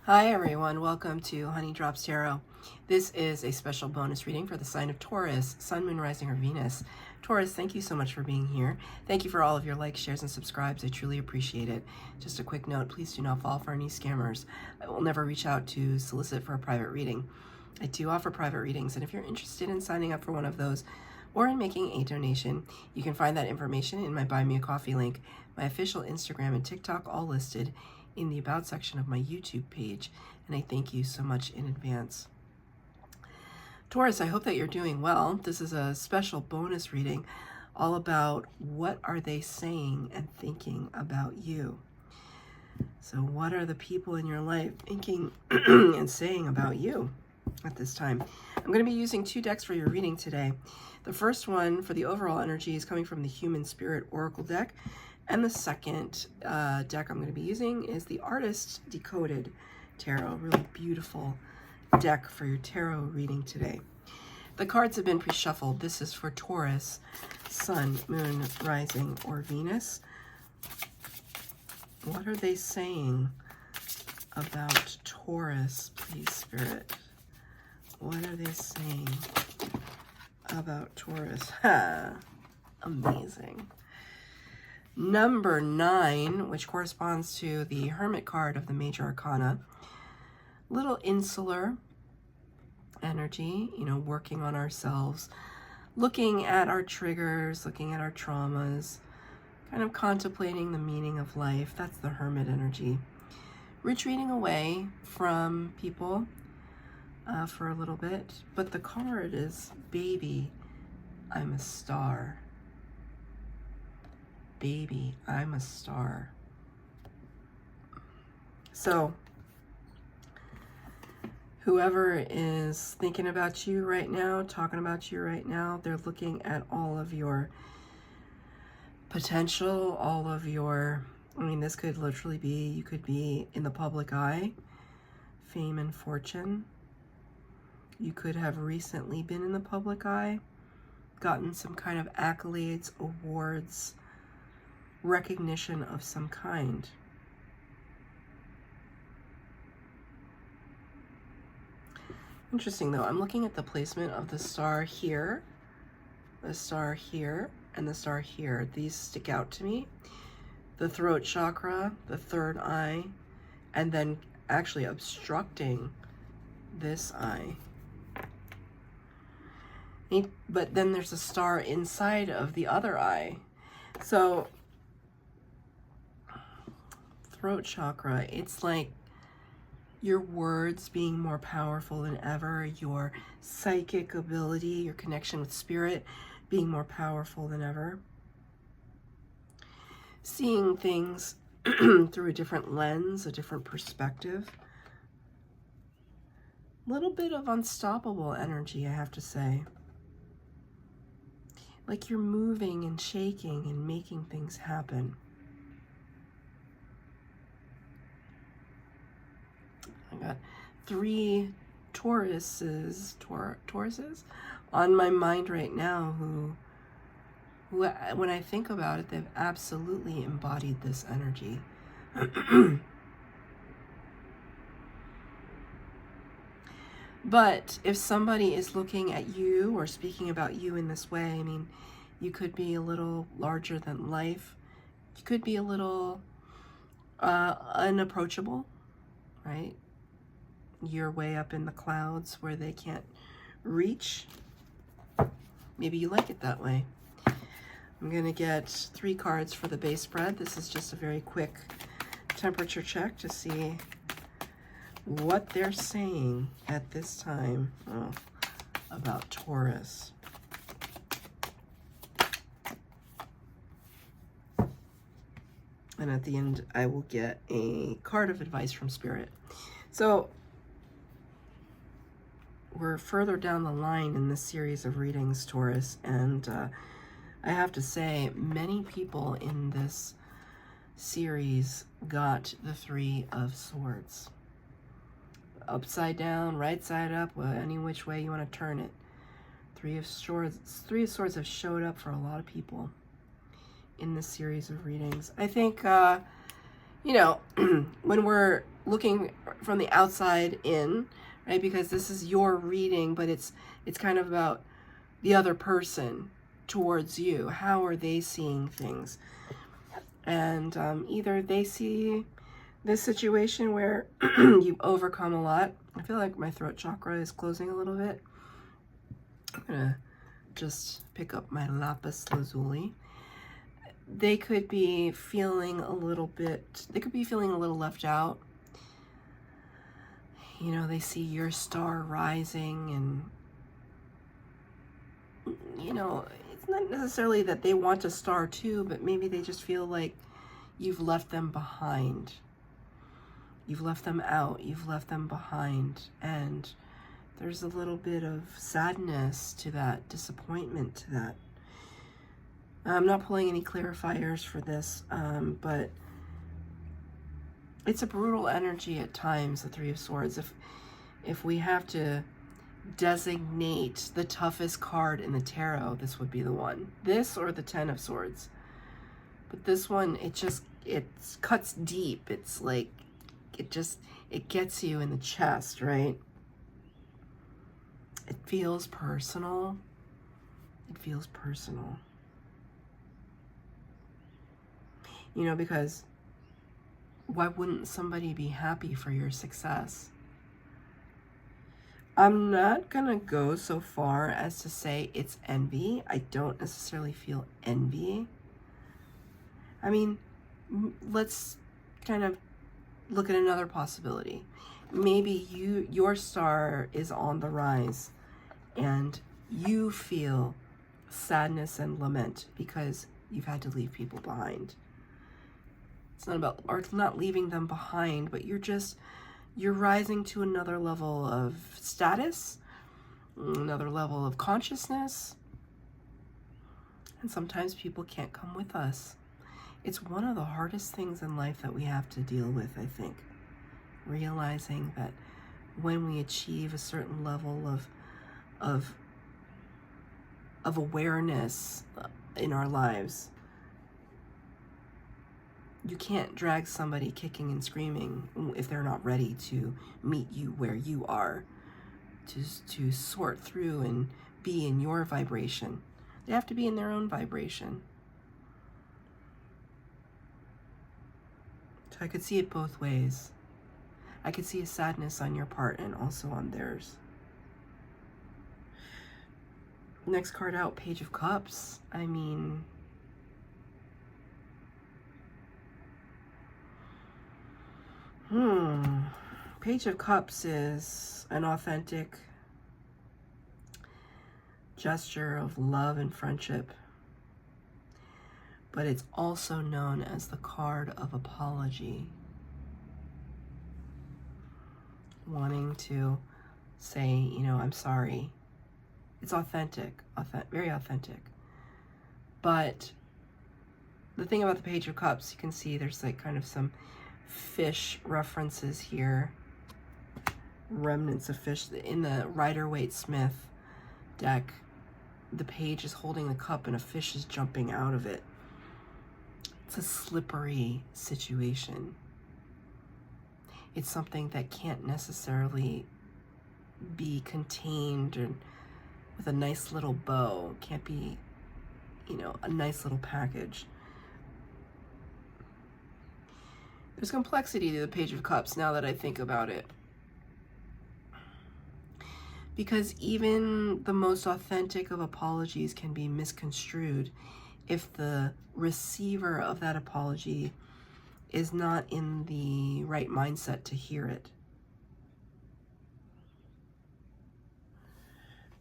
Hi everyone, welcome to Honey Drops Tarot. This is a special bonus reading for the sign of Taurus, Sun, Moon, Rising, or Venus. Taurus, thank you so much for being here. Thank you for all of your likes, shares, and subscribes. I truly appreciate it. Just a quick note, please do not fall for any scammers. I will never reach out to solicit for a private reading. I do offer private readings, and if you're interested in signing up for one of those or in making a donation, you can find that information in my Buy Me a Coffee link, my official Instagram and TikTok, all listed in the About section of my YouTube page, and I thank you so much in advance. Taurus, I hope that you're doing well. This is a special bonus reading all about what are they saying and thinking about you. So what are the people in your life thinking and saying about you at this time? I'm going to be using two decks for your reading today. The first one for the overall energy is coming from the Human Spirit Oracle deck. And the second deck I'm going to be using is the Artist Decoded Tarot. Really beautiful deck for your tarot reading today. The cards have been pre-shuffled. This is for Taurus, Sun, Moon, Rising, or Venus. What are they saying about Taurus, please, Spirit? What are they saying about Taurus? Ha! Amazing. Number 9, which corresponds to the Hermit card of the Major Arcana. Little insular energy, working on ourselves, looking at our triggers, looking at our traumas, kind of contemplating the meaning of life. That's the Hermit energy. Retreating away from people for a little bit. But the card is, baby, I'm a star. Baby, I'm a star. So, whoever is thinking about you right now, talking about you right now, they're looking at all of your potential, all of your, this could literally be, you could be in the public eye, fame and fortune. You could have recently been in the public eye, gotten some kind of accolades, awards, recognition of some kind. Interesting though, I'm looking at the placement of the star here, and the star here. These stick out to me. The throat chakra, the third eye, and then actually obstructing this eye. But then there's a star inside of the other eye. So throat chakra, it's like your words being more powerful than ever, your psychic ability, your connection with spirit being more powerful than ever. Seeing things through a different lens, a different perspective. A little bit of unstoppable energy, I have to say. Like you're moving and shaking and making things happen. I got 3 Tauruses on my mind right now who, when I think about it, they've absolutely embodied this energy. But if somebody is looking at you or speaking about you in this way, you could be a little larger than life. You could be a little unapproachable, right? You're way up in the clouds where they can't reach. Maybe you like it that way. I'm going to get 3 cards for the base spread. This is just a very quick temperature check to see what they're saying at this time about Taurus. And at the end, I will get a card of advice from Spirit. So we're further down the line in this series of readings, Taurus, and I have to say, many people in this series got the 3 of Swords. Upside down, right side up, any which way you want to turn it. 3 of Swords have showed up for a lot of people in this series of readings. I think, when we're looking from the outside in, right? Because this is your reading, but it's kind of about the other person towards you. How are they seeing things? And either they see this situation where you've overcome a lot. I feel like my throat chakra is closing a little bit. I'm gonna just pick up my lapis lazuli. They could be feeling a little left out. You know, they see your star rising, and you know, it's not necessarily that they want a star too, but maybe they just feel like you've left them behind. You've left them out, you've left them behind, and there's a little bit of sadness to that, disappointment to that. I'm not pulling any clarifiers for this, but it's a brutal energy at times, the Three of Swords. If we have to designate the toughest card in the tarot, this would be the one. This or the Ten of Swords. But this one, it cuts deep. It's like, it gets you in the chest, right? It feels personal. It feels personal. You know, because why wouldn't somebody be happy for your success? I'm not gonna go so far as to say it's envy. I don't necessarily feel envy. I mean, let's kind of look at another possibility. Maybe your star is on the rise and you feel sadness and lament because you've had to leave people behind. It's not about, or it's not leaving them behind, but you're rising to another level of status, another level of consciousness. And sometimes people can't come with us. It's one of the hardest things in life that we have to deal with, I think. Realizing that when we achieve a certain level of awareness in our lives, you can't drag somebody kicking and screaming if they're not ready to meet you where you are, to sort through and be in your vibration. They have to be in their own vibration. So I could see it both ways. I could see a sadness on your part and also on theirs. Next card out, Page of Cups. I mean, Page of Cups is an authentic gesture of love and friendship, but it's also known as the card of apology. Wanting to say, you know, I'm sorry. It's authentic, very authentic. But the thing about the Page of Cups, you can see there's like kind of some fish references here. Remnants of fish. In the Rider-Waite-Smith deck, the page is holding the cup and a fish is jumping out of it. It's a slippery situation. It's something that can't necessarily be contained or with a nice little bow. Can't be, you know, a nice little package. There's complexity to the Page of Cups now that I think about it. Because even the most authentic of apologies can be misconstrued if the receiver of that apology is not in the right mindset to hear it.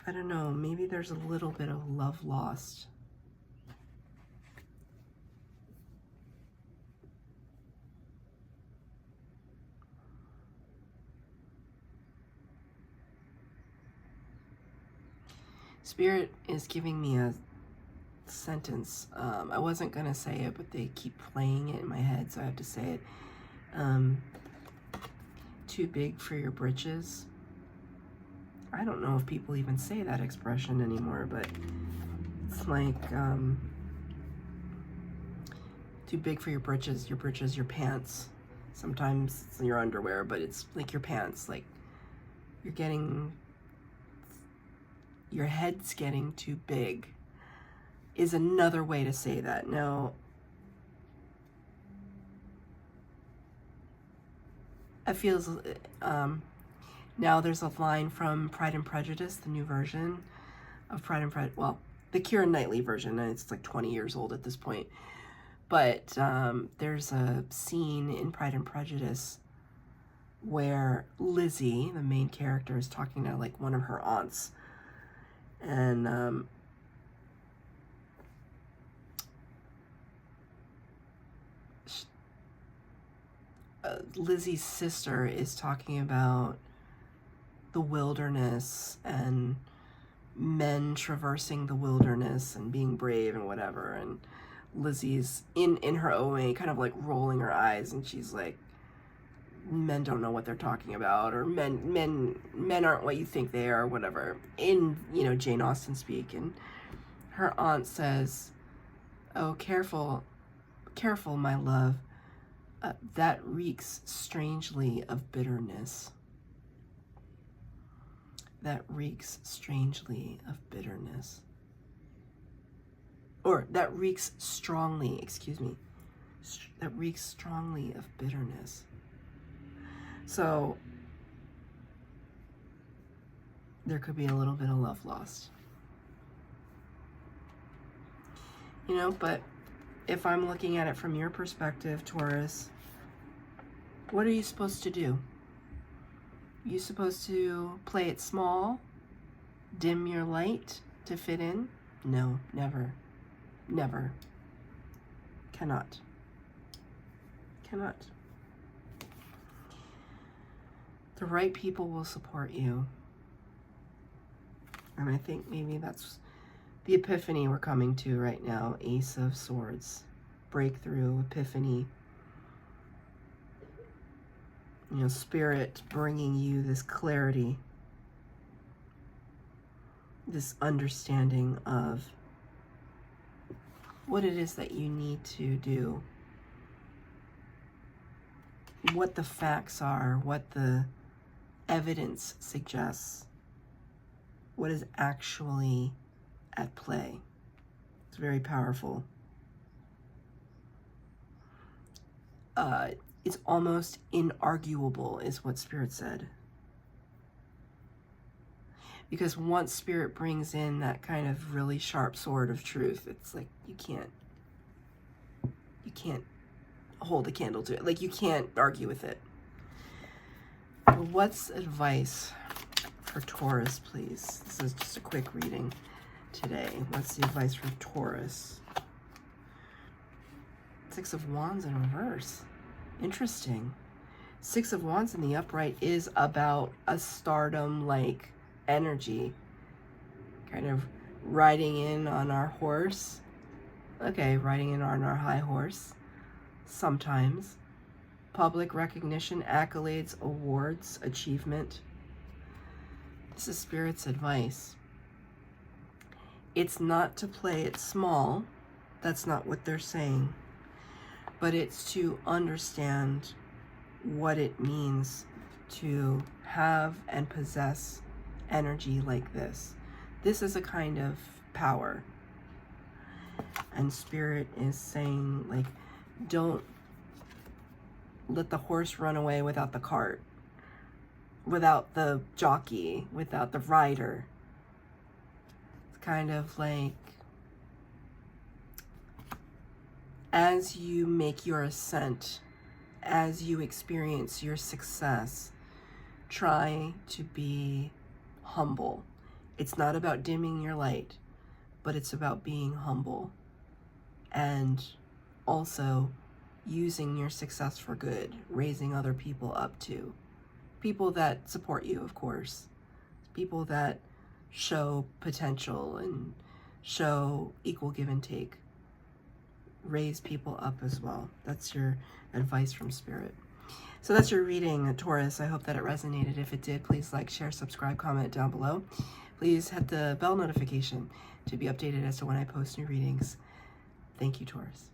I don't know, maybe there's a little bit of love lost. Spirit is giving me a sentence. I wasn't gonna say it, but they keep playing it in my head, so I have to say it. Too big for your britches. I don't know if people even say that expression anymore, but it's like too big for your britches, your pants. Sometimes it's your underwear, but it's like your pants. Like your head's getting too big is another way to say that. Now, it feels, now there's a line from Pride and Prejudice, the new version of Pride and Prejudice. Well, the Keira Knightley version, and it's like 20 years old at this point. But there's a scene in Pride and Prejudice where Lizzie, the main character, is talking to like one of her aunts. And Lizzie's sister is talking about the wilderness and men traversing the wilderness and being brave and whatever. And Lizzie's in her own way kind of like rolling her eyes, and she's like, men don't know what they're talking about, or men aren't what you think they are, or whatever, in, you know, Jane Austen speak. And her aunt says, oh, careful, my love, that reeks strangely of bitterness. That reeks strangely of bitterness. Or that reeks strongly, excuse me, that reeks strongly of bitterness. So there could be a little bit of love lost. You know, but if I'm looking at it from your perspective, Taurus, what are you supposed to do? You supposed to play it small, dim your light to fit in? No, never. Never. Cannot. Cannot. The right people will support you. And I think maybe that's the epiphany we're coming to right now. Ace of Swords. Breakthrough, epiphany. You know, Spirit bringing you this clarity, this understanding of what it is that you need to do, what the facts are, what the evidence suggests, what is actually at play. It's very powerful. It's almost inarguable, is what Spirit said. Because once Spirit brings in that kind of really sharp sword of truth, it's like you can't hold a candle to it. Like, you can't argue with it. What's advice for Taurus, please? This is just a quick reading today. What's the advice for Taurus? Six of Wands in reverse. Interesting. Six of Wands in the upright is about a stardom-like energy. Kind of riding in on our horse. Okay, riding in on our high horse. Sometimes. Public recognition, accolades, awards, achievement. This is Spirit's advice. It's not to play it small. That's not what they're saying. But it's to understand what it means to have and possess energy like this. This is a kind of power. And Spirit is saying, like, don't let the horse run away without the cart, without the jockey, without the rider. It's kind of like, as you make your ascent, as you experience your success, try to be humble. It's not about dimming your light, but it's about being humble. And also using your success for good, raising other people up too. People that support you, of course. People that show potential and show equal give and take. Raise people up as well. That's your advice from Spirit. So that's your reading, Taurus. I hope that it resonated. If it did, please like, share, subscribe, comment down below. Please hit the bell notification to be updated as to when I post new readings. Thank you, Taurus.